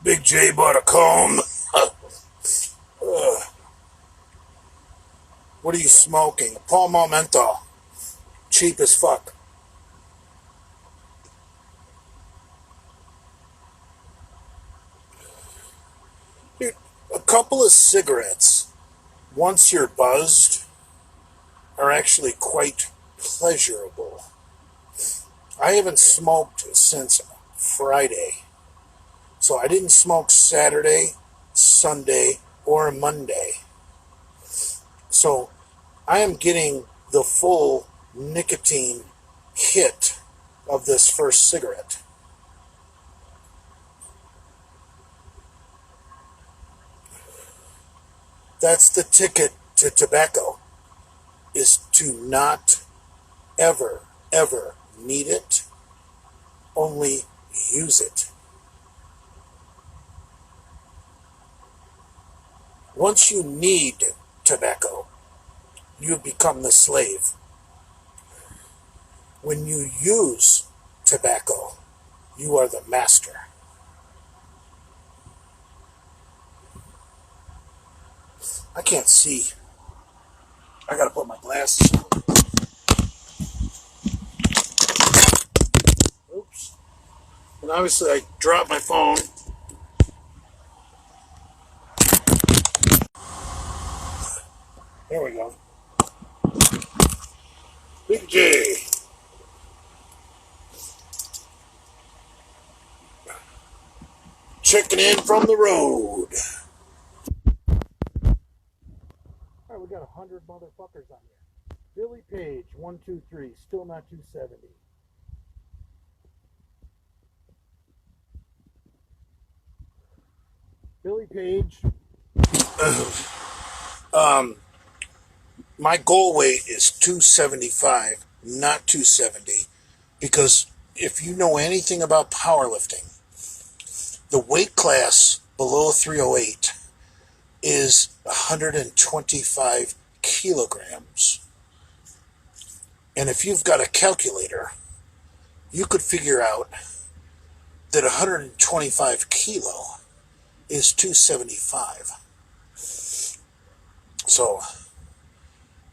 Big J bought a comb. What are you smoking? Pall Mall menthol. Cheap as fuck. Dude, a couple of cigarettes, once you're buzzed, are actually quite pleasurable. I haven't smoked since Friday. So I didn't smoke Saturday, Sunday, or Monday. So I am getting the full nicotine hit of this first cigarette. That's the ticket to tobacco, is to not ever, ever need it, only use it. Once you need tobacco, you become the slave. When you use tobacco, you are the master. I can't see. I gotta put my glasses on. Oops. And obviously I dropped my phone. There we go. Big J. Checking in from the road. Alright, we got 100 motherfuckers on here. Billy Page, 123, still not 270. Billy Page. My goal weight is 275, not 270, because if you know anything about powerlifting, the weight class below 308 is 125 kilograms. And if you've got a calculator, you could figure out that 125 kilo is 275. So,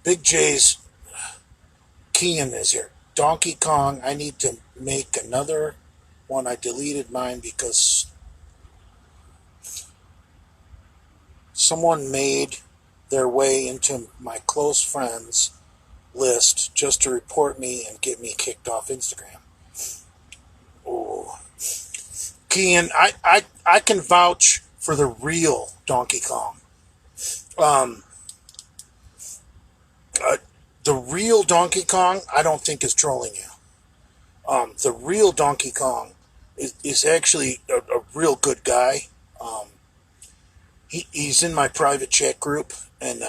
Big J's Kean is here. Donkey Kong, I need to make another one. I deleted mine because someone made their way into my close friends list just to report me and get me kicked off Instagram. Oh, Kean, I can vouch for the real Donkey Kong. Um, the real Donkey Kong, I don't think is trolling you. The real Donkey Kong is actually a real good guy. He's in my private chat group, and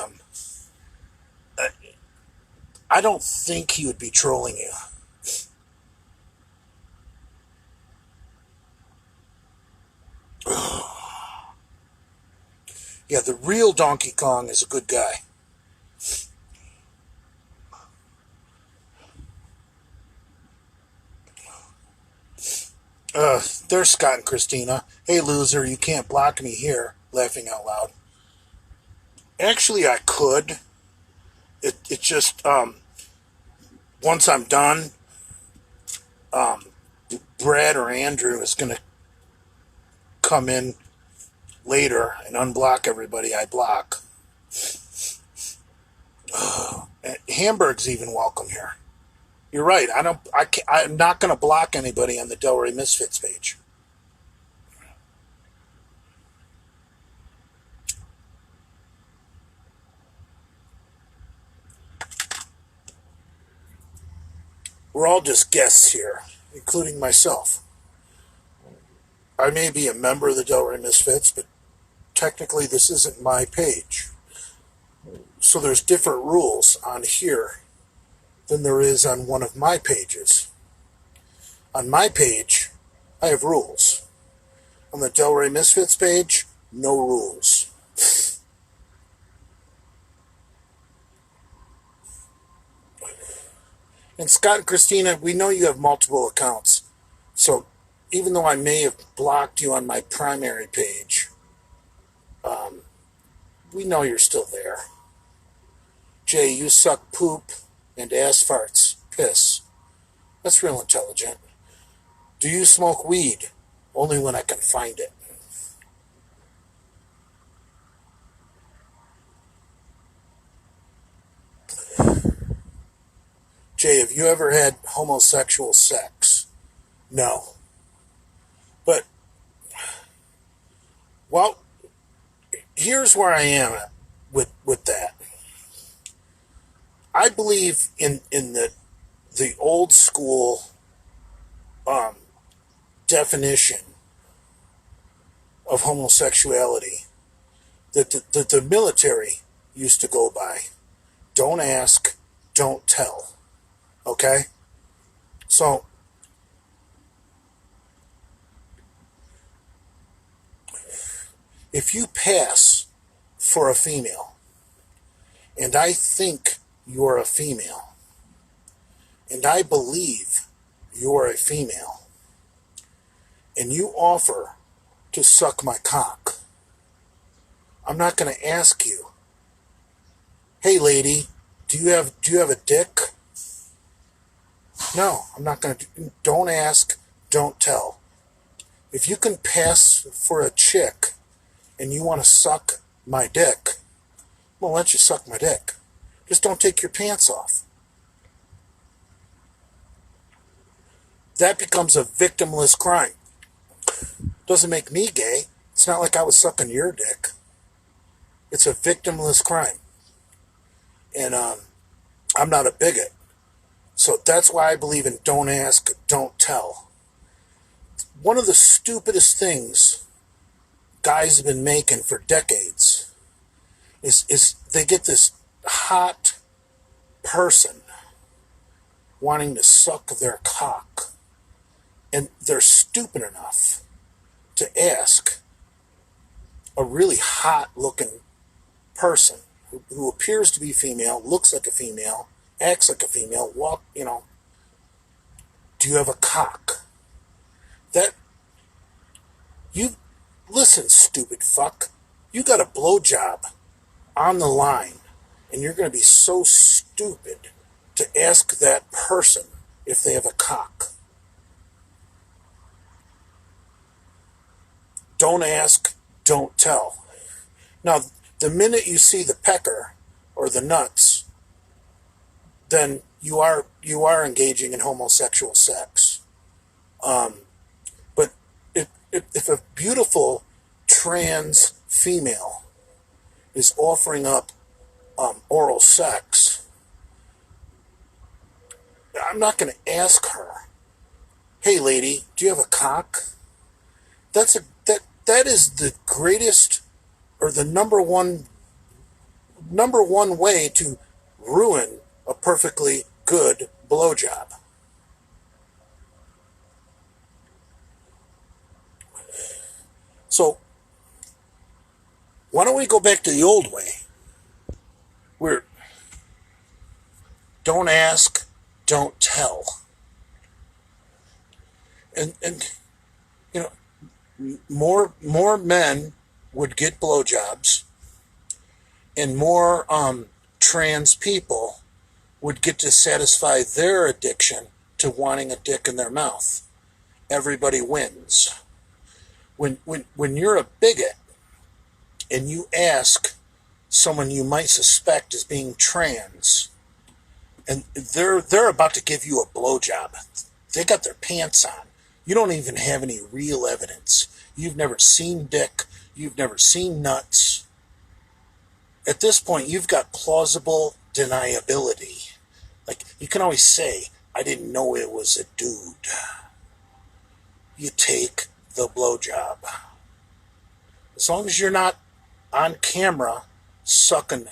I don't think he would be trolling you. Yeah, the real Donkey Kong is a good guy. There's Scott and Christina. Hey, loser, you can't block me here. Laughing out loud. Actually, I could. It just, once I'm done, um, Brad or Andrew is going to come in later and unblock everybody I block. Hamburg's even welcome here. You're right. I'm not going to block anybody on the Delray Misfits page. We're all just guests here, including myself. I may be a member of the Delray Misfits, but technically this isn't my page. So there's different rules on here than there is on one of my pages. On my page, I have rules. On the Delray Misfits page, no rules. And Scott and Christina, we know you have multiple accounts. So even though I may have blocked you on my primary page, we know you're still there. Jay, you suck poop and ass farts. Piss. That's real intelligent. Do you smoke weed? Only when I can find it. Jay, have you ever had homosexual sex? No. But, well, here's where I am at with that. I believe in the old school definition of homosexuality that the military used to go by. Don't ask, don't tell. Okay? So, if you pass for a female, and I think you're a female, and I believe you're a female, and you offer to suck my cock, I'm not going to ask you, hey lady, do you have a dick? No, I'm not going to. Don't ask, don't tell. If you can pass for a chick and you want to suck my dick, well, let you suck my dick. Just don't take your pants off. That becomes a victimless crime. Doesn't make me gay. It's not like I was sucking your dick. It's a victimless crime. And I'm not a bigot. So that's why I believe in don't ask, don't tell. One of the stupidest things guys have been making for decades is they get this hot person wanting to suck their cock, and they're stupid enough to ask a really hot looking person who appears to be female, looks like a female, acts like a female, do you have a cock? That, you, listen, stupid fuck, you got a blowjob on the line, and you're going to be so stupid to ask that person if they have a cock. Don't ask, don't tell. Now, the minute you see the pecker or the nuts, then you are engaging in homosexual sex. But if a beautiful trans female is offering up oral sex, I'm not going to ask her, hey lady, do you have a cock? That is the greatest, or the number one way to ruin a perfectly good blowjob. So why don't we go back to the old way, where don't ask, don't tell. And you know, more men would get blowjobs, and more trans people would get to satisfy their addiction to wanting a dick in their mouth. Everybody wins. When you're a bigot and you ask someone you might suspect as being trans, and they're about to give you a blowjob, they got their pants on. You don't even have any real evidence. You've never seen dick. You've never seen nuts. At this point, you've got plausible deniability. Like, you can always say, I didn't know it was a dude. You take the blowjob. As long as you're not on camera sucking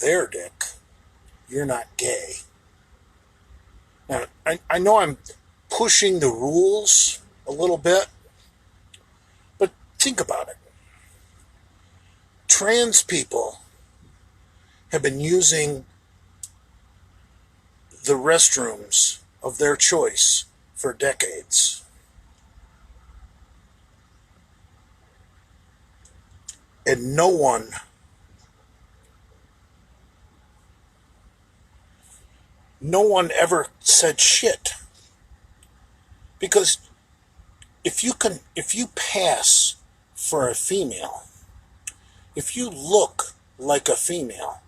their dick, you're not gay. Now, I know I'm pushing the rules a little bit, but think about it. Trans people have been using the restrooms of their choice for decades. And no one ever said shit. Because if you pass for a female, if you look like a female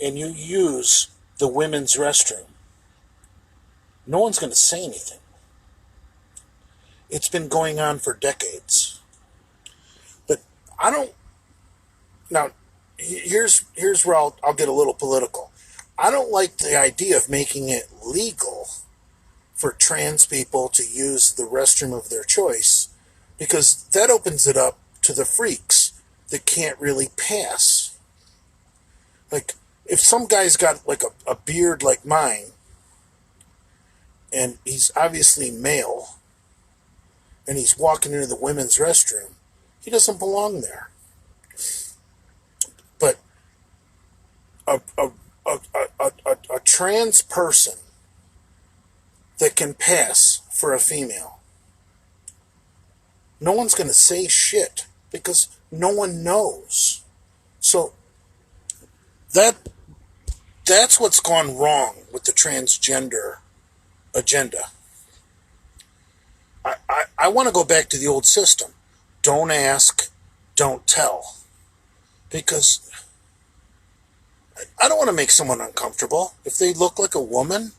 and you use the women's restroom, no one's going to say anything. It's been going on for decades. But I don't. Now, here's where I'll get a little political. I don't like the idea of making it legal for trans people to use the restroom of their choice, because that opens it up to the freaks that can't really pass. Like, if some guy's got like a beard like mine, and he's obviously male, and he's walking into the women's restroom, he doesn't belong there. But a trans person that can pass for a female, no one's going to say shit because no one knows. So that's what's gone wrong with the transgender agenda. I want to go back to the old system. Don't ask, don't tell. Because I don't want to make someone uncomfortable. If they look like a woman,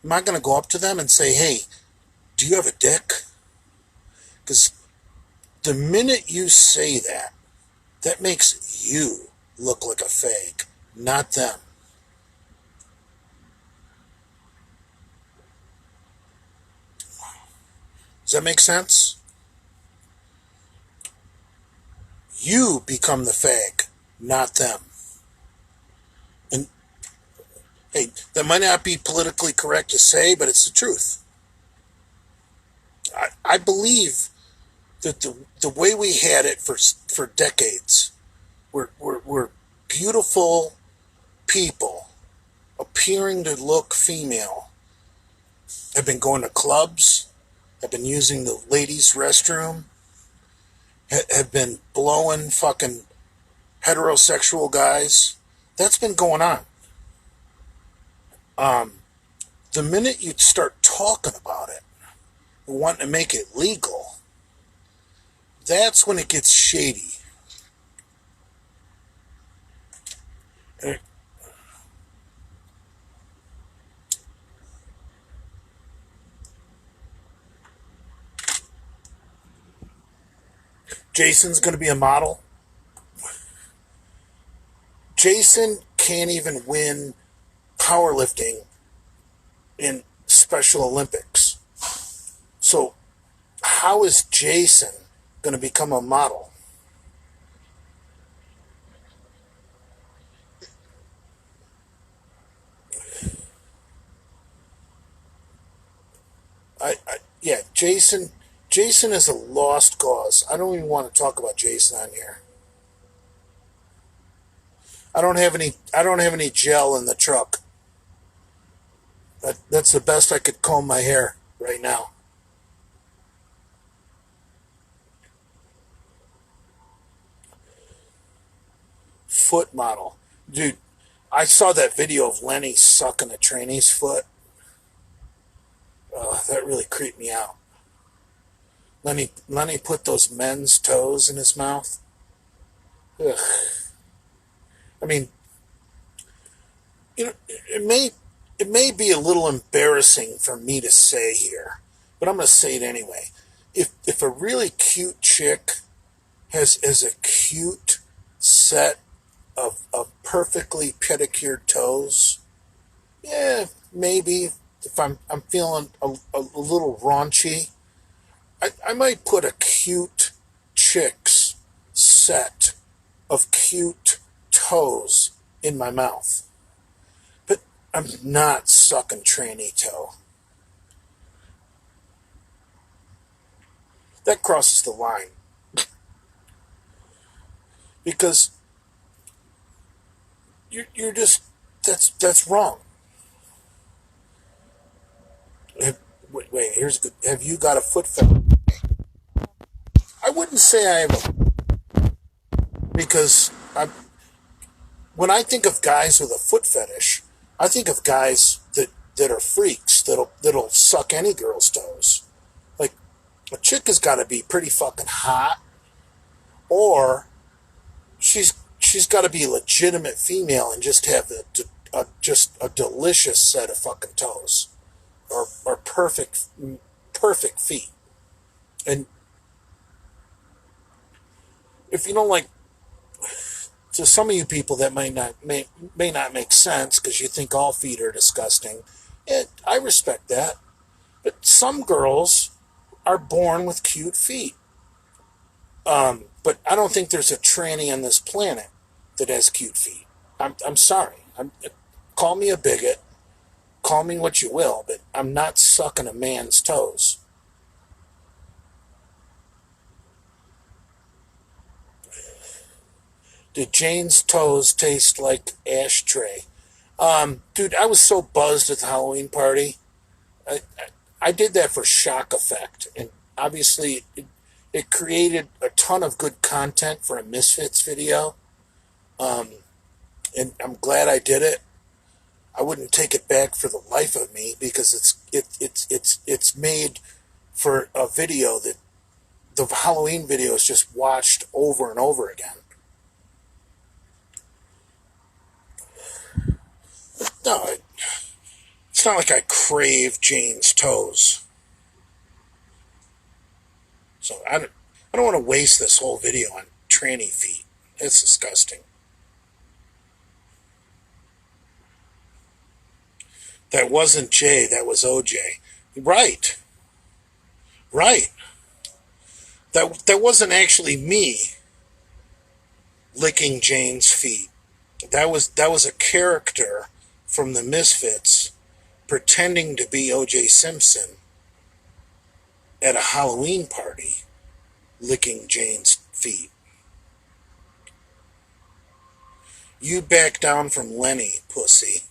am I going to go up to them and say, hey, do you have a dick? Because the minute you say that, that makes you look like a fag, not them. Does that make sense? You become the fag, not them. And hey, that might not be politically correct to say, but it's the truth. I believe that the way we had it for decades, we're beautiful people appearing to look female, have been going to clubs, have been using the ladies' restroom, have been blowing fucking heterosexual guys. That's been going on. The minute you start talking about it and wanting to make it legal, that's when it gets shady. Jason's going to be a model. Jason can't even win powerlifting in Special Olympics. So how is Jason going to become a model? Yeah, Jason is a lost cause. I don't even want to talk about Jason on here. I don't have any gel in the truck. That's the best I could comb my hair right now. Foot model. Dude, I saw that video of Lenny sucking a trainee's foot. That really creeped me out. Lenny put those men's toes in his mouth. Ugh. I mean, it may be a little embarrassing for me to say here, but I'm going to say it anyway. If a really cute chick has a cute set of perfectly pedicured toes, yeah, maybe if I'm feeling a little raunchy, I might put a cute chick's set of cute toes in my mouth. But I'm not sucking tranny toe. That crosses the line. Because you're just, that's wrong. Wait, here's good. Have you got a foot fetish? I wouldn't say I have a because when I think of guys with a foot fetish, I think of guys that are freaks that'll suck any girl's toes. Like a chick has got to be pretty fucking hot, or she's got to be a legitimate female and just have just a delicious set of fucking toes, or perfect feet. And if you don't like, to some of you people that may not make sense because you think all feet are disgusting. I respect that, but some girls are born with cute feet. But I don't think there's a tranny on this planet that has cute feet. I'm sorry. Call me a bigot, call me what you will, but I'm not sucking a man's toes. Did Jane's toes taste like ashtray? Dude, I was so buzzed at the Halloween party. I did that for shock effect, and obviously it created a ton of good content for a Misfits video, and I'm glad I did it. I wouldn't take it back for the life of me because it's made for a video that the Halloween video is just watched over and over again. No, it's not like I crave Jane's toes. So I don't want to waste this whole video on tranny feet. It's disgusting. That wasn't Jay, that was OJ. Right. Right. That wasn't actually me licking Jane's feet. That was a character from the Misfits pretending to be OJ Simpson at a Halloween party licking Jane's feet. You back down from Lenny, pussy.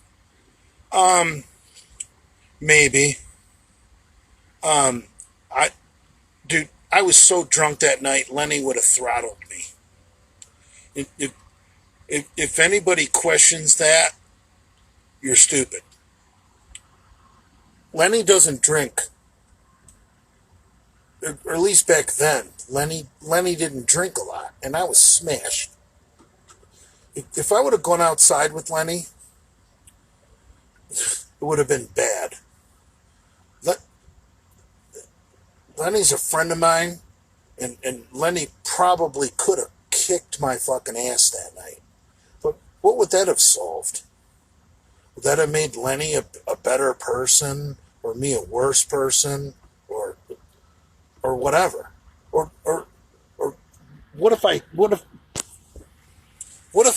Maybe. I dude, I was so drunk that night, Lenny would have throttled me. If anybody questions that, you're stupid. Lenny doesn't drink, or at least back then. Lenny didn't drink a lot, and I was smashed. If I would have gone outside with Lenny, it would have been bad. Lenny's a friend of mine, and Lenny probably could have kicked my fucking ass that night. But what would that have solved? Would that have made Lenny a better person, or me a worse person, or whatever? Or what if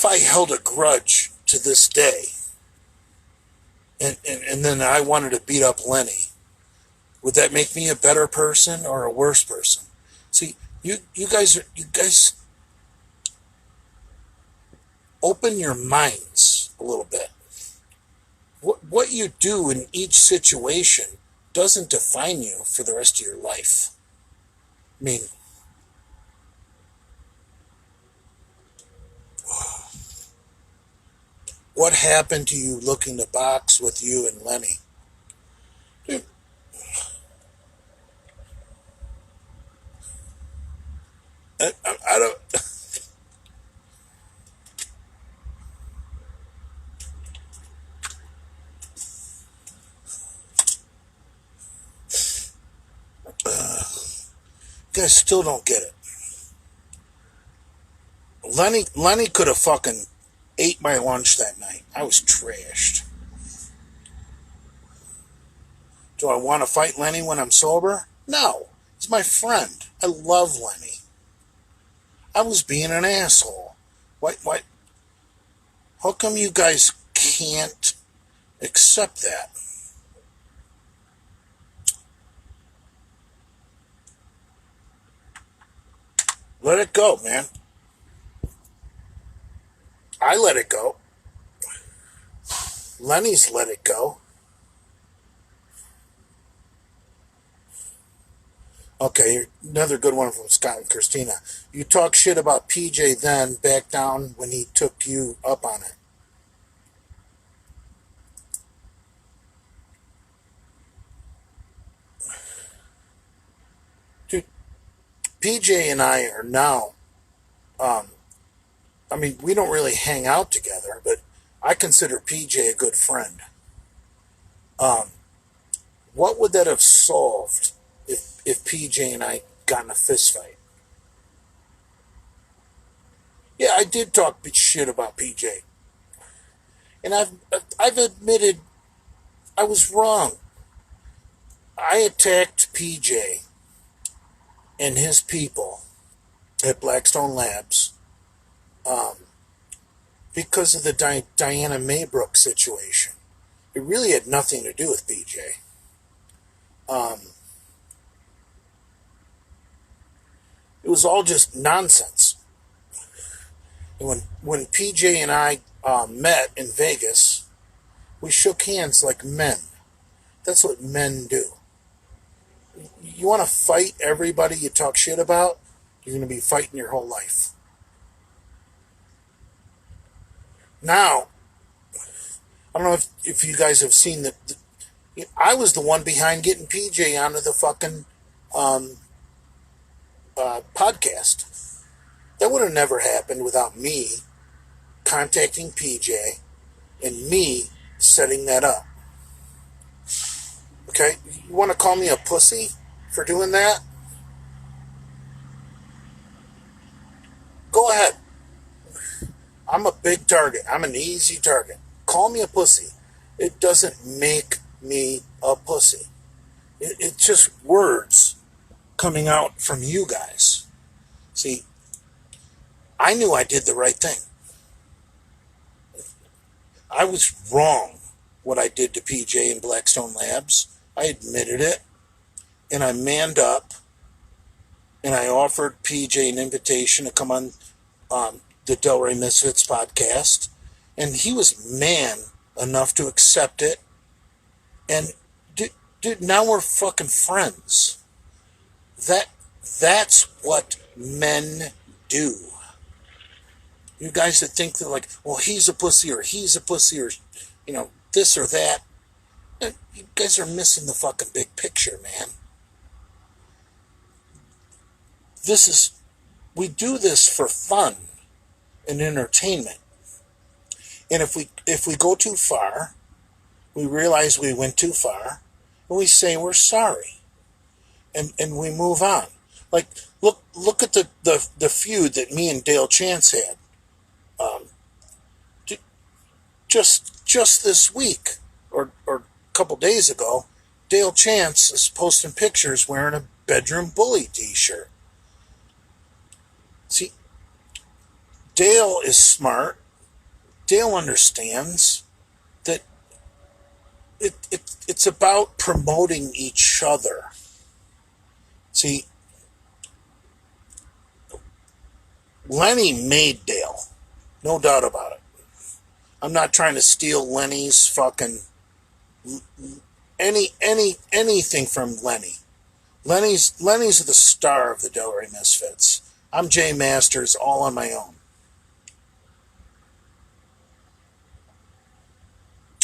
I held a grudge to this day, and then I wanted to beat up Lenny? Would that make me a better person or a worse person? See, you guys open your minds a little bit. What you do in each situation doesn't define you for the rest of your life. I mean, what happened to you looking to box with you and Lenny? Dude, I don't. You guys still don't get it. Lenny could have fucking ate my lunch that night. I was trashed. Do I want to fight Lenny when I'm sober? No. He's my friend. I love Lenny. I was being an asshole. Why? How come you guys can't accept that? Let it go, man. I let it go. Lenny's let it go. Okay, another good one from Scott and Christina. You talk shit about PJ, then back down when he took you up on it. Dude, PJ and I are now, um, I mean, we don't really hang out together, but I consider PJ a good friend. Um, what would that have solved if PJ and I got in a fist fight? Yeah, I did talk shit about PJ, and I've admitted I was wrong. I attacked PJ and his people at Blackstone Labs um, because of the Diana Maybrook situation. It really had nothing to do with PJ. Um, it was all just nonsense. And when PJ and I met in Vegas, we shook hands like men. That's what men do. You want to fight everybody you talk shit about, you're going to be fighting your whole life. Now, I don't know if you guys have seen I was the one behind getting PJ onto the fucking um, podcast. That would have never happened without me contacting PJ and me setting that up. Okay? You want to call me a pussy for doing that? Go ahead. I'm a big target. I'm an easy target. Call me a pussy. It doesn't make me a pussy. It's just words coming out from you guys. See, I knew I did the right thing. I was wrong what I did to PJ in Blackstone Labs. I admitted it, and I manned up, and I offered PJ an invitation to come on the Delray Misfits podcast, and he was man enough to accept it. And dude, now we're fucking friends. That's what men do. You guys that think that like, well, he's a pussy or this or that. You guys are missing the fucking big picture, man. We do this for fun and entertainment. And if we go too far, we realize we went too far, and we say we're sorry. And we move on. Like, look at the feud that me and Dale Chance had. Um, just this week or a couple days ago, Dale Chance is posting pictures wearing a bedroom bully t-shirt. See, Dale is smart. Dale understands that it's about promoting each other. See, Lenny made Dale, no doubt about it. I'm not trying to steal Lenny's fucking anything from Lenny. Lenny's the star of the Delray Misfits. I'm Jay Masters, all on my own.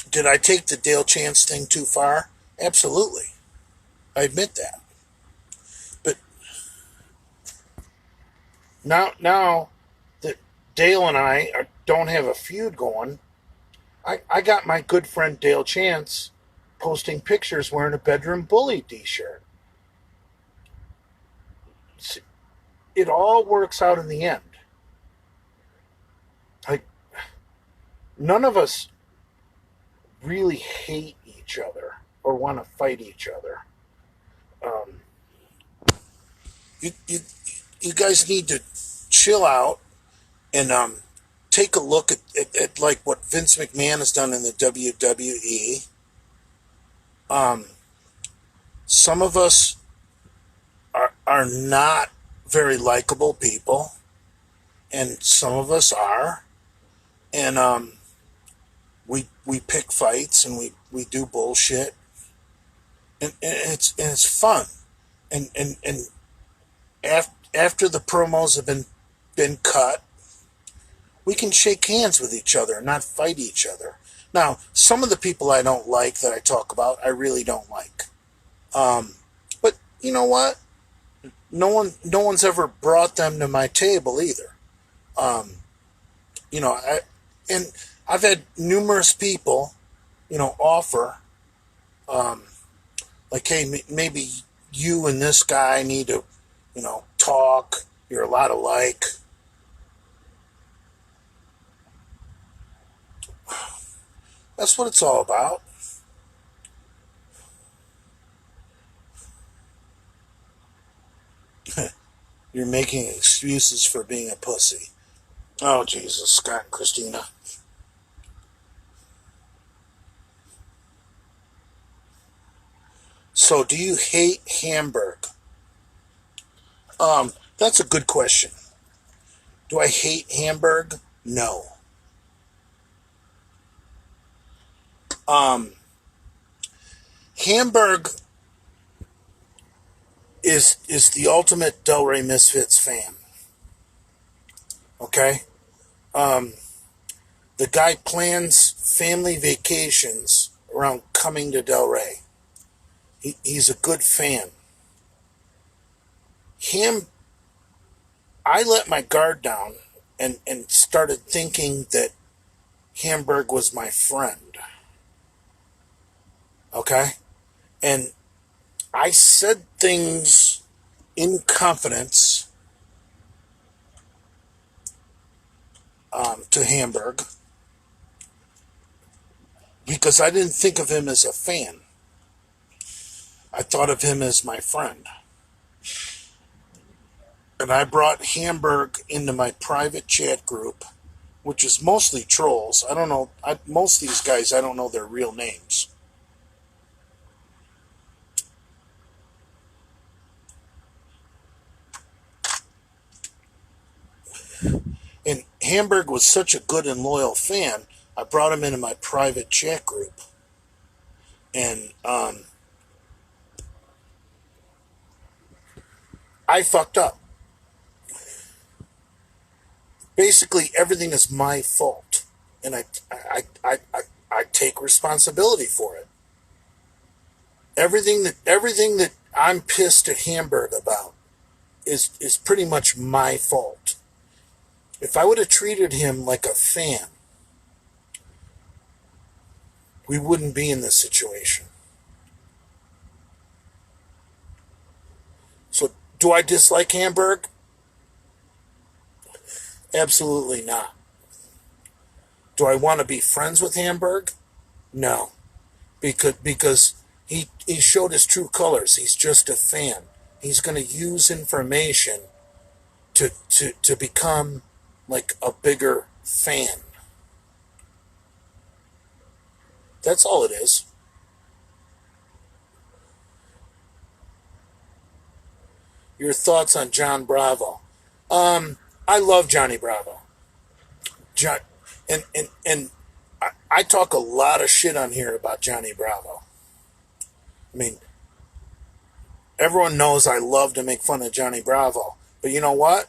Did I take the Dale Chance thing too far? Absolutely. I admit that. But now that Dale and I don't have a feud going, I got my good friend Dale Chance posting pictures wearing a bedroom bully t-shirt. It all works out in the end. Like, none of us really hate each other or want to fight each other. Um, you guys need to chill out and take a look at like what Vince McMahon has done in the WWE. Some of us are not very likable people, and some of us are, and we pick fights and we do bullshit, and it's fun. And after the promos have been cut, we can shake hands with each other and not fight each other. Now, some of the people I don't like that I talk about, I really don't like. But you know what? No one's ever brought them to my table either. Um, you know, and I've had numerous people, offer, um, like, hey, maybe you and this guy need to, talk. You're a lot alike. That's what it's all about. You're making excuses for being a pussy. Oh, Jesus, Scott and Christina. So, do you hate Hamburg? That's a good question. Do I hate Hamburg? No. Um, Hamburg is the ultimate Delray Misfits fan. Okay? Um, the guy plans family vacations around coming to Delray. He's a good fan. Him, I let my guard down and started thinking that Hamburg was my friend. Okay? And I said things in confidence to Hamburg because I didn't think of him as a fan. I thought of him as my friend. And I brought Hamburg into my private chat group, which is mostly trolls. I don't know. Most of these guys, I don't know their real names. And Hamburg was such a good and loyal fan, I brought him into my private chat group. And I fucked up. Basically, everything is my fault. And I take responsibility for it. Everything that I'm pissed at Hamburg about is pretty much my fault. If I would have treated him like a fan, we wouldn't be in this situation. So, do I dislike Hamburg? Absolutely not. Do I want to be friends with Hamburg? No, because he showed his true colors. He's just a fan. He's going to use information to become like a bigger fan. That's all it is. Your thoughts on John Bravo? I love Johnny Bravo. John, and I talk a lot of shit on here about Johnny Bravo. I mean, everyone knows I love to make fun of Johnny Bravo, but you know what?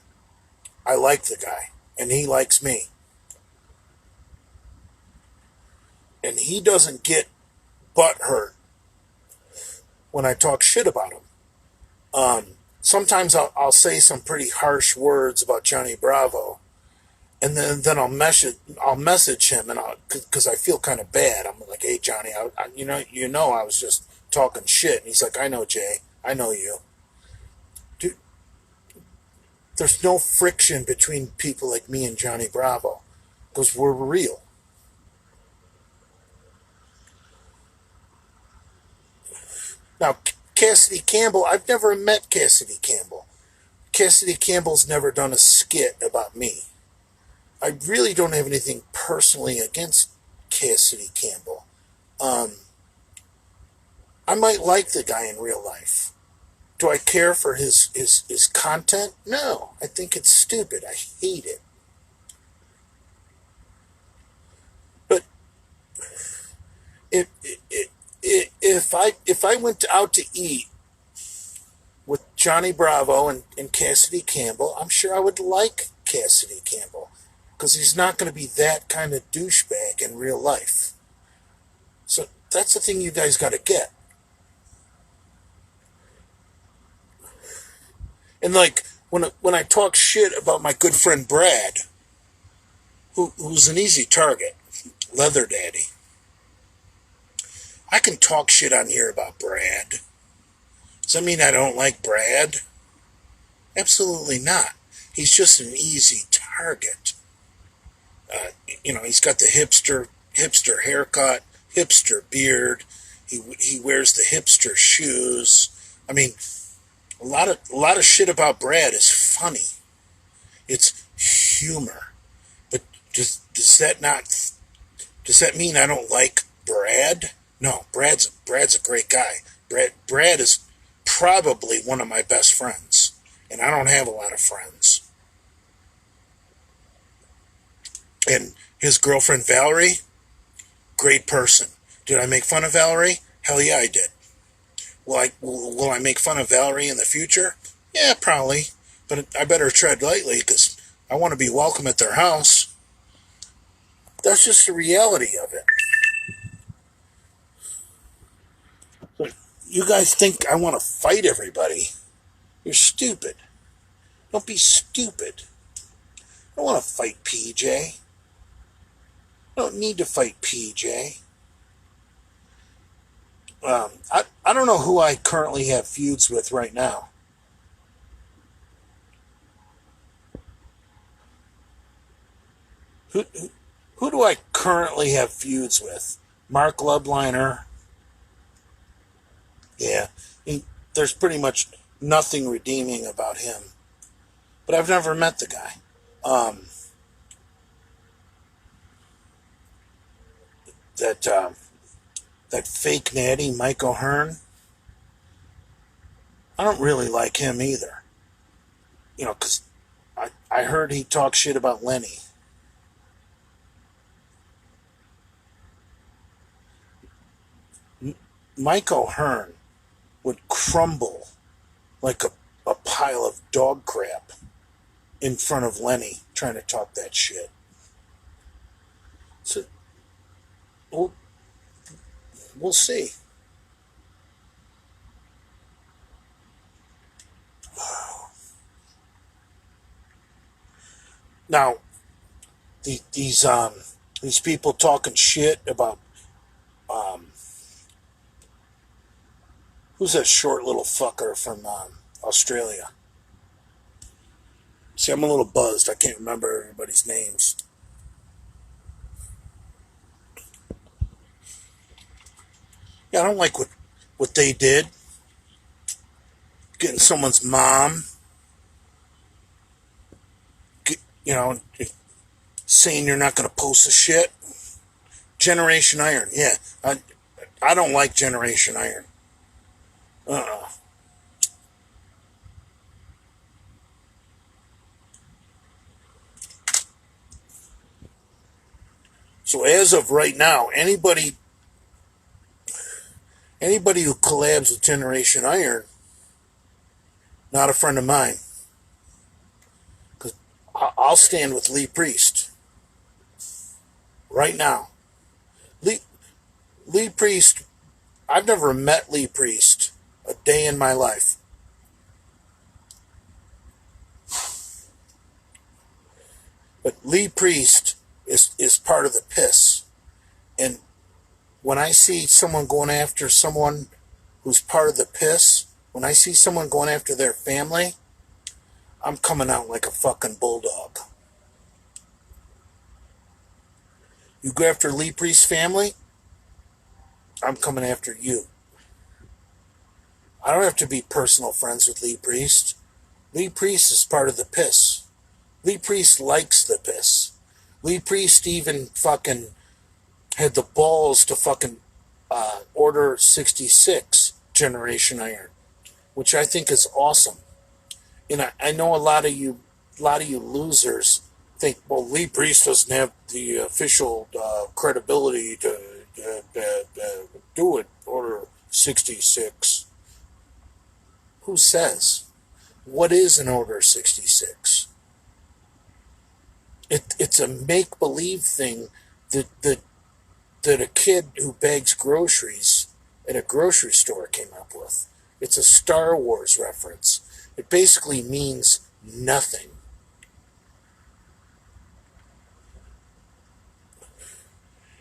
I like the guy, and he likes me, and he doesn't get butt hurt when I talk shit about him. Sometimes I'll say some pretty harsh words about Johnny Bravo, and then I'll message him, and because I feel kind of bad. I'm like, hey Johnny, I was just talking shit, and he's like, I know Jay, I know you, dude. There's no friction between people like me and Johnny Bravo, because we're real. Now Cassidy Campbell, I've never met Cassidy Campbell. Cassidy Campbell's never done a skit about me. I really don't have anything personally against Cassidy Campbell. Um, I might like the guy in real life. Do I care for his content? No. I think it's stupid. I hate it. But if I went out to eat Johnny Bravo and Cassidy Campbell, I'm sure I would like Cassidy Campbell because he's not going to be that kind of douchebag in real life. So that's the thing you guys got to get. And like when I talk shit about my good friend Brad, who's an easy target, Leather Daddy, I can talk shit on here about Brad. Does that mean I don't like Brad? Absolutely not. He's just an easy target. He's got the hipster haircut, hipster beard. He wears the hipster shoes. I mean, a lot of shit about Brad is funny. It's humor. But does that mean I don't like Brad? No, Brad's a great guy. Brad is probably one of my best friends, and I don't have a lot of friends. And his girlfriend Valerie, great person. Did I make fun of Valerie? Hell yeah, I did. Will I make fun of Valerie in the future? Yeah, probably. But I better tread lightly because I want to be welcome at their house. That's just the reality of it. So you guys think I want to fight everybody? You're stupid. Don't be stupid. I don't want to fight PJ. I don't need to fight PJ. I don't know who I currently have feuds with right now. Who do I currently have feuds with? Mark Lubliner. Yeah, there's pretty much nothing redeeming about him. But I've never met the guy. That fake natty Mike O'Hearn, I don't really like him either. Because I heard he talked shit about Lenny. Mike O'Hearn would crumble like a pile of dog crap in front of Lenny trying to talk that shit. So, we'll see. Now, these people talking shit about who's that short little fucker from Australia? See, I'm a little buzzed. I can't remember everybody's names. Yeah, I don't like what they did. Getting someone's mom, saying you're not going to post the shit. Generation Iron, yeah. I don't like Generation Iron. So as of right now, anybody who collabs with Generation Iron, not a friend of mine. Because I'll stand with Lee Priest. Right now. Lee Priest, I've never met Lee Priest a day in my life. But Lee Priest is part of the piss. And when I see someone going after someone who's part of the piss, when I see someone going after their family, I'm coming out like a fucking bulldog. You go after Lee Priest's family, I'm coming after you. I don't have to be personal friends with Lee Priest. Lee Priest is part of the piss. Lee Priest likes the piss. Lee Priest even fucking had the balls to fucking Order 66 Generation Iron, which I think is awesome. And I know a lot of you losers think, well, Lee Priest doesn't have the official credibility to do it. Order 66. Who says? What is an Order 66? It's a make-believe thing that a kid who bags groceries at a grocery store came up with. It's a Star Wars reference. It basically means nothing.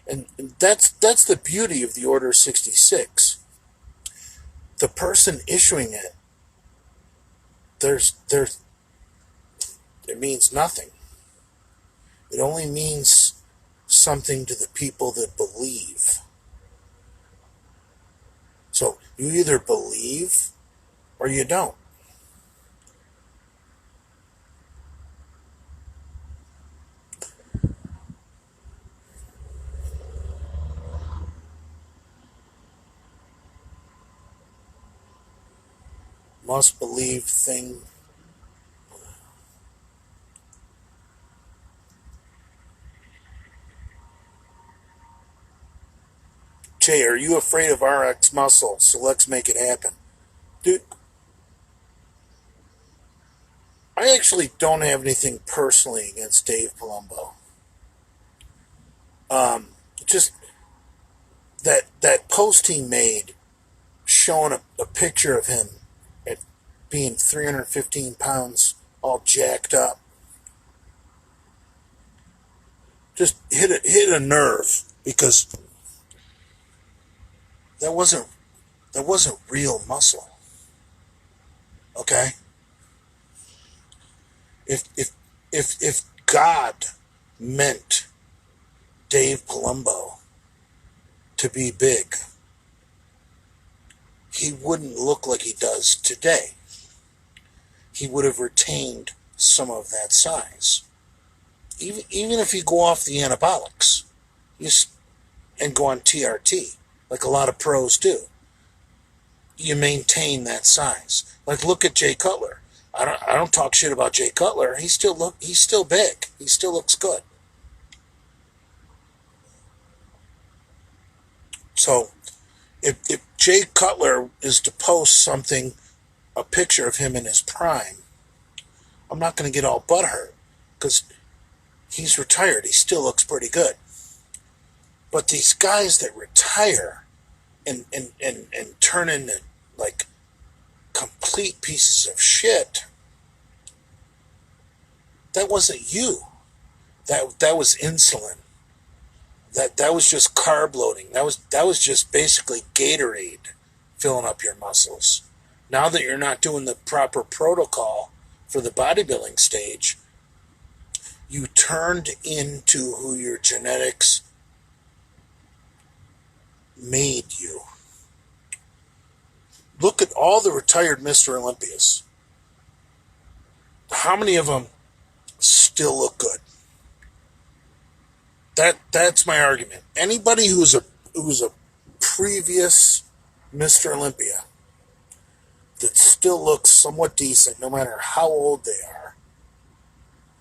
And that's the beauty of the Order 66. The person issuing it, it means nothing. It only means something to the people that believe. So you either believe or you don't. Must believe thing. Jay, are you afraid of RX muscle? So let's make it happen. Dude, I actually don't have anything personally against Dave Palumbo. Just that post he made showing a picture of him at being 315 pounds, all jacked up, just hit a nerve, because that wasn't real muscle. Okay? If God meant Dave Palumbo to be big, he wouldn't look like he does today. He would have retained some of that size. Even if you go off the anabolics and go on TRT, like a lot of pros do, you maintain that size. Like, look at Jay Cutler. I don't talk shit about Jay Cutler. He's still big. He still looks good. So if Jay Cutler is to post something, a picture of him in his prime, I'm not going to get all butthurt, because he's retired. He still looks pretty good. But these guys that retire and turn into like complete pieces of shit, that wasn't you. That was insulin. That was just carb loading. That was just basically Gatorade filling up your muscles. Now that you're not doing the proper protocol for the bodybuilding stage, you turned into who your genetics made you. Look at all the retired Mr. Olympias. How many of them still look good? That's my argument. Anybody who's a previous Mr. Olympia that still looks somewhat decent, no matter how old they are,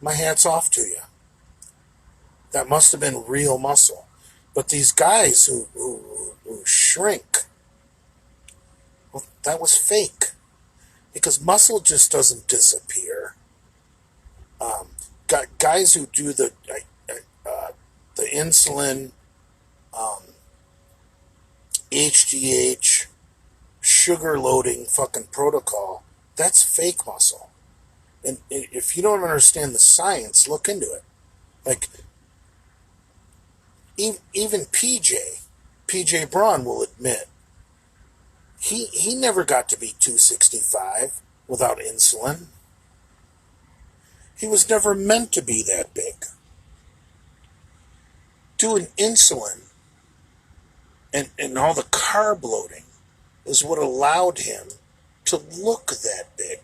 my hat's off to you. That must have been real muscle. But these guys who shrink, well, that was fake. Because muscle just doesn't disappear. Guys who do the insulin, HGH, sugar loading fucking protocol, that's fake muscle. And if you don't understand the science, look into it. Like, even PJ Braun will admit, he never got to be 265 without insulin. He was never meant to be that big. Doing insulin and all the carb loading is what allowed him to look that big.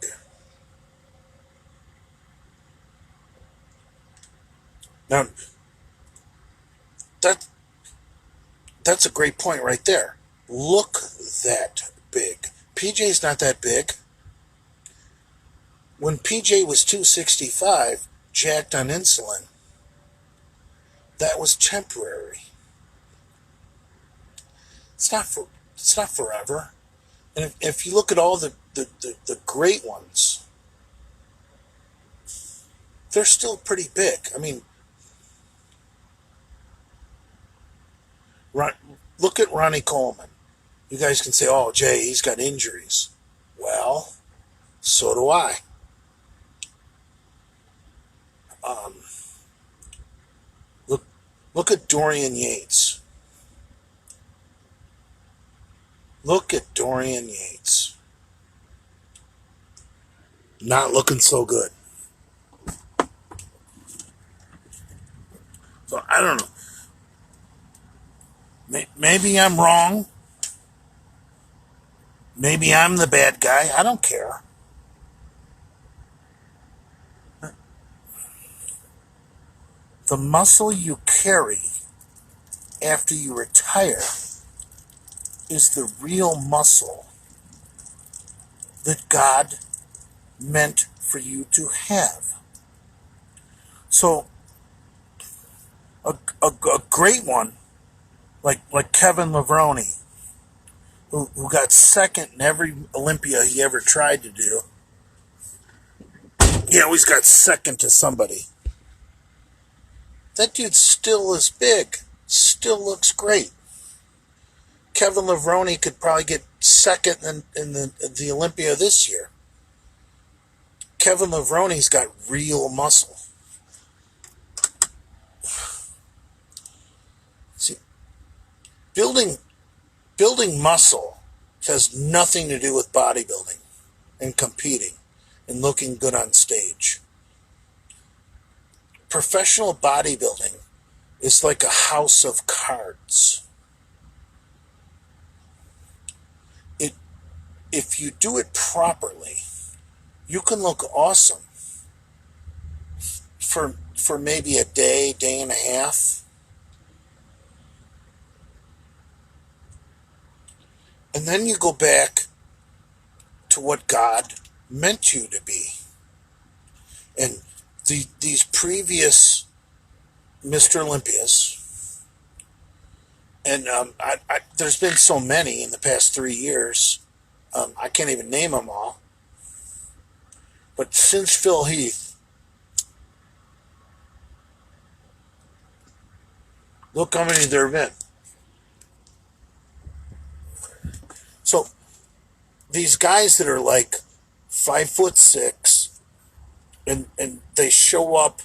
Now, that's a great point right there. Look that big. PJ's not that big. When PJ was 265, jacked on insulin, that was temporary. It's not forever. And if you look at all the great ones, they're still pretty big. I mean, Ron, look at Ronnie Coleman. You guys can say, "Oh, Jay, he's got injuries." Well, so do I. Um, look, look at Dorian Yates. Look at Dorian Yates. Not looking so good. So I don't know. Maybe I'm wrong. Maybe I'm the bad guy. I don't care. The muscle you carry after you retire is the real muscle that God meant for you to have. So a great one, like Kevin Levrone, who got second in every Olympia he ever tried to do. He always got second to somebody. That dude still is big. Still looks great. Kevin Levrone could probably get second in the Olympia this year. Kevin Levrone's got real muscle. See, building muscle has nothing to do with bodybuilding and competing and looking good on stage. Professional bodybuilding is like a house of cards. If you do it properly, you can look awesome for maybe a day, day and a half. And then you go back to what God meant you to be. And these previous Mr. Olympias, and there's been so many in the past 3 years, I can't even name them all. But since Phil Heath, look how many there have been. So these guys that are like 5'6", and they show up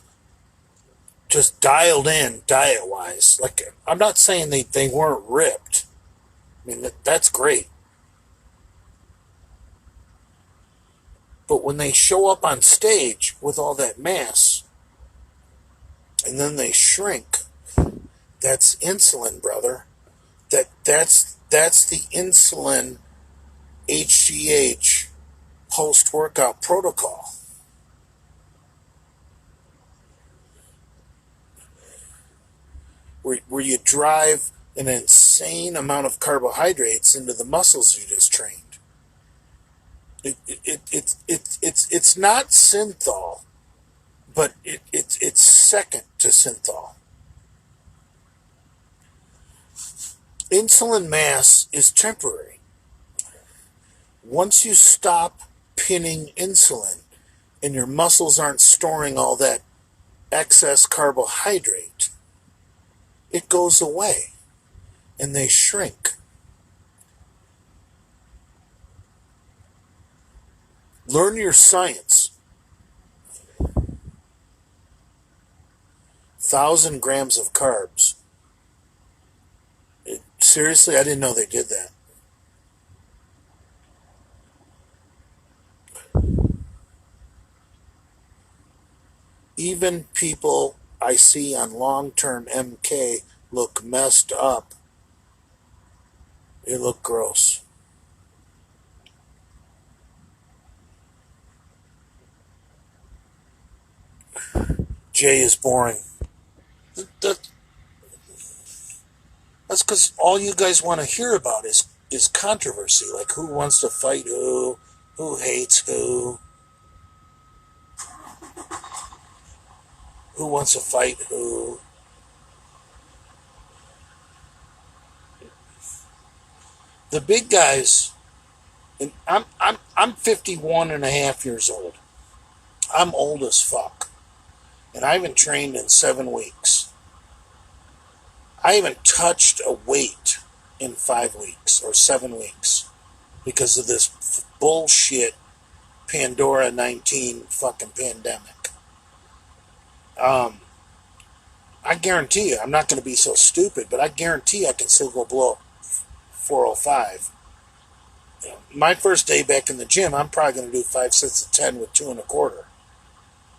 just dialed in diet wise. Like, I'm not saying they weren't ripped. I mean, that's great. But when they show up on stage with all that mass and then they shrink, that's insulin, brother. That's the insulin HGH post-workout protocol. Where you drive an insane amount of carbohydrates into the muscles you just trained. It's not synthol, but it's second to synthol. Insulin mass is temporary. Once you stop pinning insulin and your muscles aren't storing all that excess carbohydrate, it goes away and they shrink. Learn your science. 1,000 grams of carbs. Seriously, I didn't know they did that. Even people I see on long-term MK look messed up. They look gross. Jay is boring. That's because all you guys want to hear about is controversy. Like, who wants to fight who hates who wants to fight who. The big guys, and I'm 51 and a half years old. I'm old as fuck. and I haven't trained in 7 weeks. I haven't touched a weight in 5 weeks or 7 weeks because of this bullshit Pandora 19 fucking pandemic. I guarantee you, I'm not going to be so stupid, but I guarantee I can still go blow up 405. My first day back in the gym, I'm probably going to do 5 sets of 10 with 2.25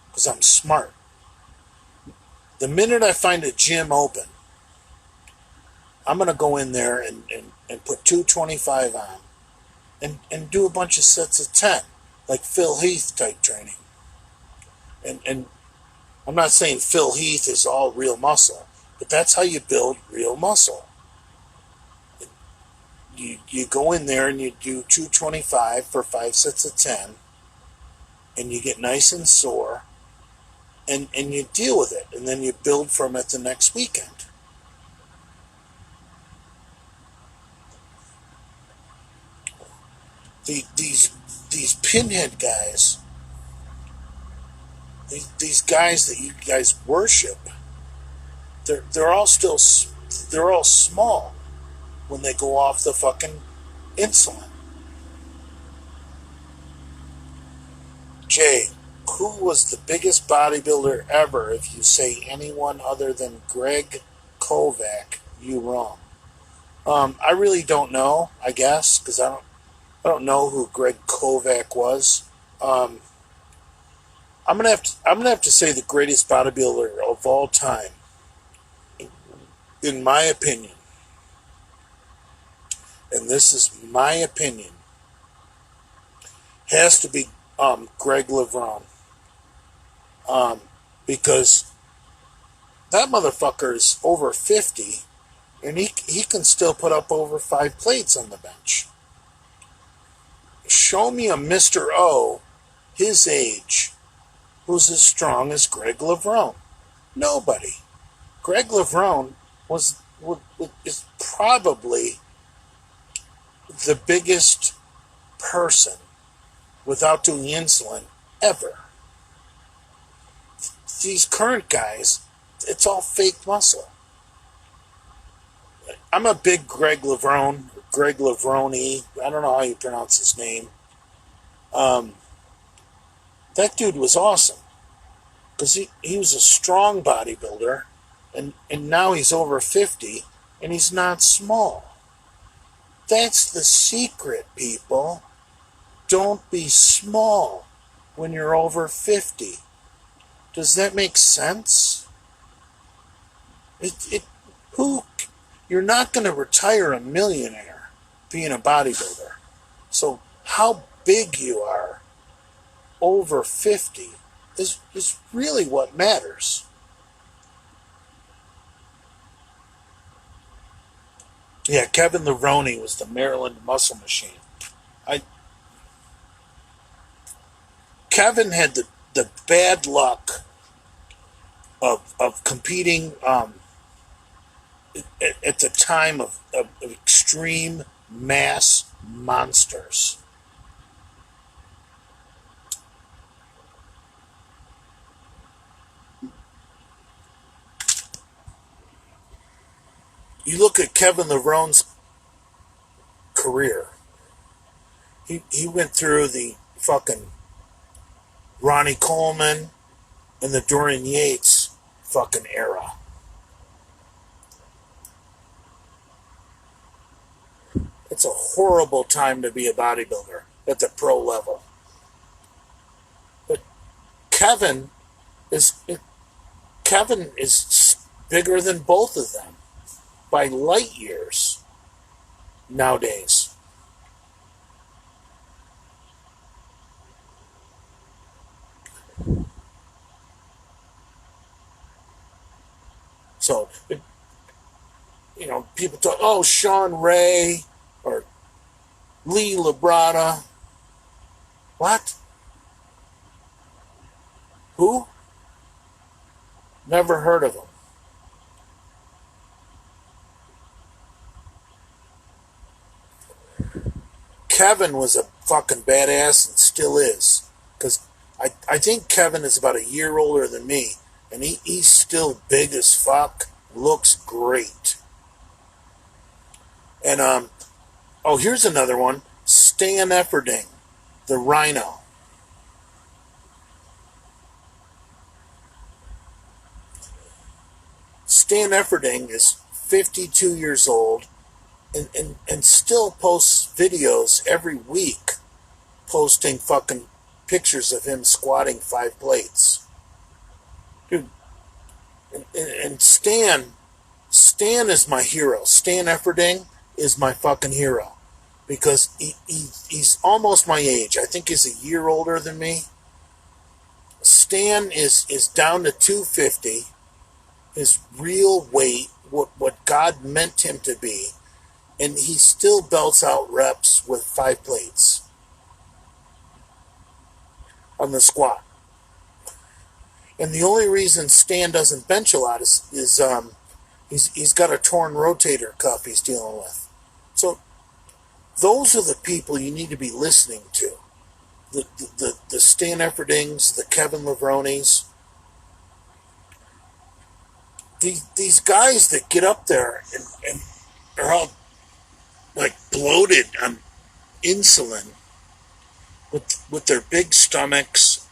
because I'm smart. The minute I find a gym open, I'm going to go in there and put 225 on and do a bunch of sets of 10, like Phil Heath type training. And I'm not saying Phil Heath is all real muscle, but that's how you build real muscle. You go in there and you do 225 for 5 sets of 10, and you get nice and sore, and you deal with it, and then you build from it the next weekend. These pinhead guys, these guys that you guys worship, they're all small when they go off the fucking insulin. Jay, who was the biggest bodybuilder ever? If you say anyone other than Greg Kovac, you wrong. I really don't know, I guess, because I don't know who Greg Kovac was. I'm gonna have to say the greatest bodybuilder of all time, in my opinion, and this is my opinion, has to be Greg LeVron. Because that motherfucker is over 50, and he can still put up over 5 plates on the bench. Show me a Mr. O, his age, who's as strong as Greg LeVron. Nobody. Greg LeVron is probably the biggest person without doing insulin ever. These current guys, it's all fake muscle. I'm a big Greg LeVron, Greg Levroni, I don't know how you pronounce his name. That dude was awesome because he was a strong bodybuilder, and now he's over 50 and he's not small. That's the secret, people. Don't be small when you're over 50. Does that make sense? You're not going to retire a millionaire being a bodybuilder. So how big you are over 50 is really what matters. Yeah, Kevin Levrone was the Maryland Muscle Machine. Kevin had the bad luck of competing at the time of extreme mass monsters. You look at Kevin Lerone's career. He went through the fucking Ronnie Coleman and the Dorian Yates fucking era. It's a horrible time to be a bodybuilder at the pro level. But Kevin is bigger than both of them by light years nowadays. So, people talk, oh, Sean Ray or Lee Labrada. What? Who? Never heard of him. Kevin was a fucking badass and still is. Because I think Kevin is about a year older than me. And he's still big as fuck. Looks great. And, oh, here's another one. Stan Efferding, the Rhino. Stan Efferding is 52 years old and still posts videos every week posting fucking pictures of him squatting 5 plates. Dude, and Stan is my hero. Stan Efferding is my fucking hero. Because he's almost my age. I think he's a year older than me. Stan is down to 250. His real weight, what God meant him to be. And he still belts out reps with 5 plates on the squat. And the only reason Stan doesn't bench a lot is he's got a torn rotator cuff he's dealing with. So those are the people you need to be listening to. The Stan Efferdings, the Kevin Lavronis. These guys that get up there and are all like bloated on insulin with their big stomachs.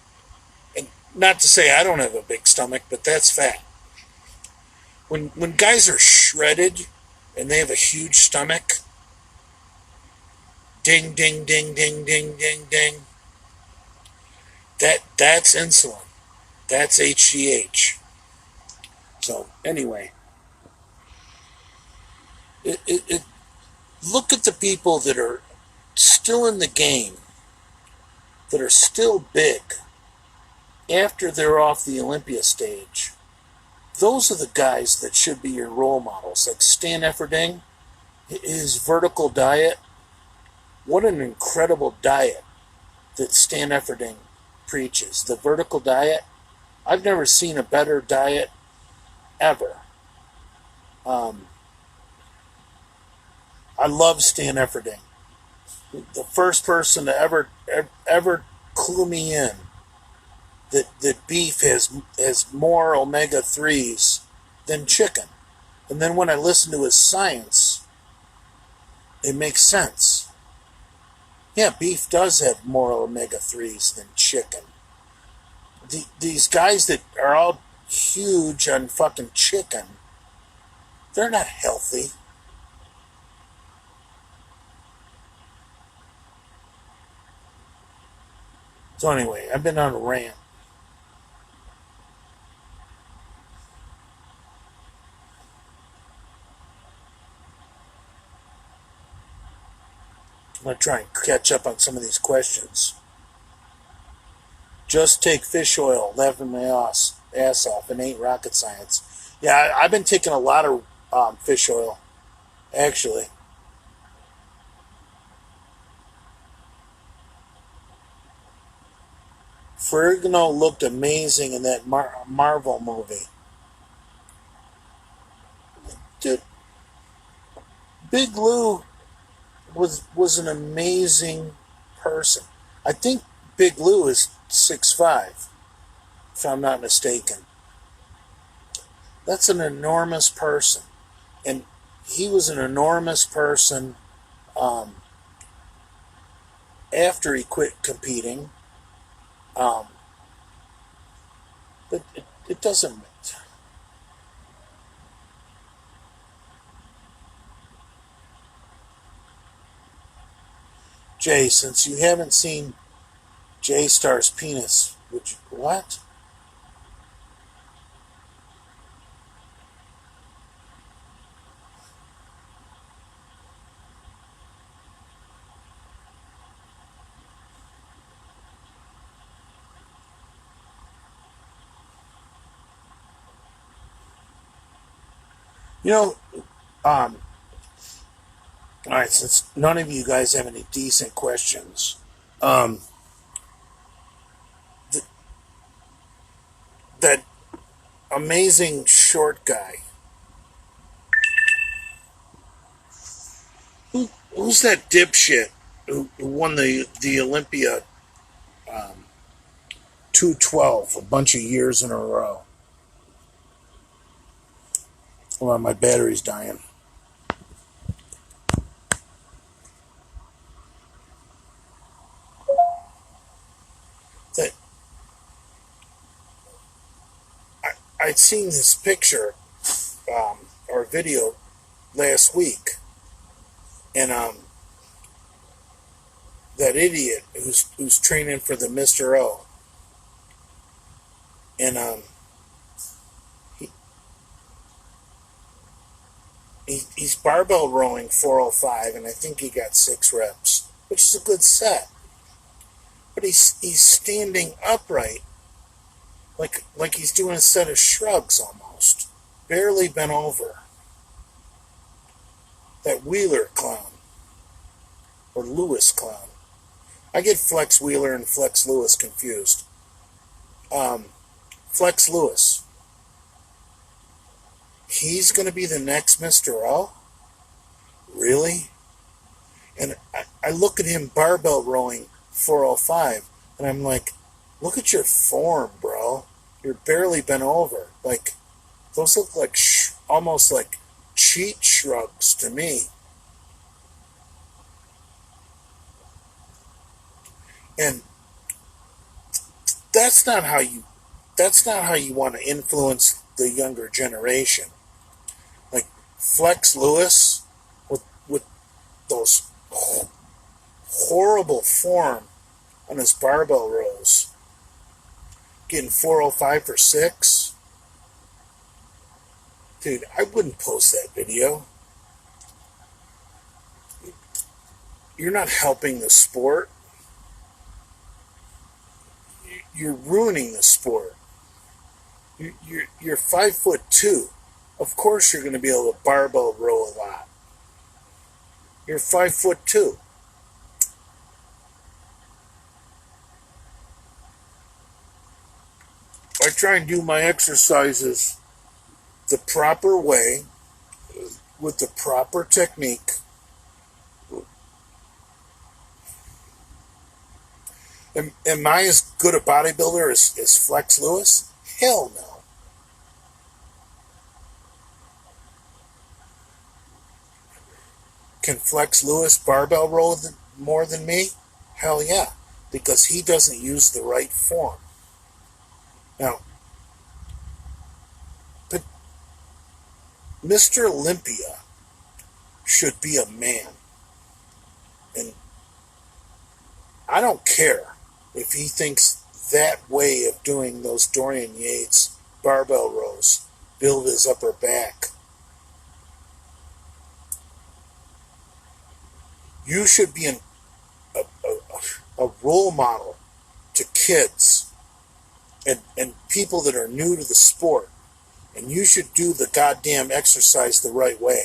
And not to say I don't have a big stomach, but that's fat. When guys are shredded and they have a huge stomach, ding, ding, ding, ding, ding, ding, ding. That's insulin. That's HGH. So anyway, look at the people that are still in the game, that are still big after they're off the Olympia stage. Those are the guys that should be your role models. Like Stan Efferding, his vertical diet. What an incredible diet that Stan Efferding preaches. The vertical diet. I've never seen a better diet ever. I love Stan Efferding. The first person to ever clue me in that beef has more omega-3s than chicken. And then when I listen to his science, it makes sense. Yeah, beef does have more omega-3s than chicken. These guys that are all huge on fucking chicken, they're not healthy. So anyway, I've been on a rant. I'm going to try and catch up on some of these questions. Just take fish oil, laughing my ass off. It ain't rocket science. Yeah, I've been taking a lot of fish oil, actually. Ferrigno looked amazing in that Marvel movie. Dude, Big Lou was an amazing person. I think Big Lou is 6'5", if I'm not mistaken. That's an enormous person. And he was an enormous person after he quit competing. But it doesn't. Jay, since you haven't seen J Star's penis, would you what? You know, all right, since none of you guys have any decent questions, that amazing short guy, who's that dipshit who won the Olympia 212 a bunch of years in a row? Hold on, my battery's dying. That I'd seen this picture or video last week, and that idiot who's training for the Mr. O, and he's barbell rowing 405, and I think he got 6 reps, which is a good set. But he's standing upright, like he's doing a set of shrugs almost, barely bent over. That Wheeler clown, or Lewis clown. I get Flex Wheeler and Flex Lewis confused. Flex Lewis. He's going to be the next Mr. O? Really? And I look at him barbell rowing 405, and I'm like, look at your form, bro. You're barely bent over. Like, those look like almost like cheat shrugs to me. And that's not how you want to influence the younger generation. Like Flex Lewis with those horrible form on his barbell rows, getting 405 for 6. Dude, I wouldn't post that video. You're not helping the sport. You're ruining the sport. You're 5'2". Of course you're going to be able to barbell row a lot. You're 5'2". I try and do my exercises the proper way, with the proper technique. Am I as good a bodybuilder as Flex Lewis? Hell no. Can Flex Lewis barbell roll more than me? Hell yeah, because he doesn't use the right form. Now, but Mr. Olympia should be a man. And I don't care if he thinks that way of doing those Dorian Yates barbell rows build his upper back. You should be a role model to kids and people that are new to the sport. And you should do the goddamn exercise the right way.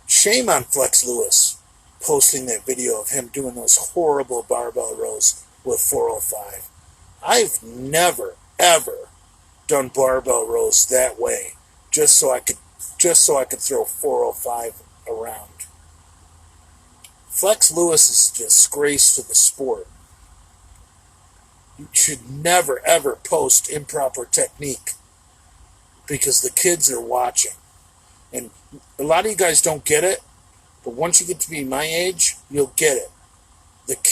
Shame on Flex Lewis posting that video of him doing those horrible barbell rows with 405. I've never, ever done barbell rows that way just so I could throw 405 around. Flex Lewis is a disgrace to the sport. You should never, ever post improper technique because the kids are watching. And a lot of you guys don't get it, but once you get to be my age, you'll get it.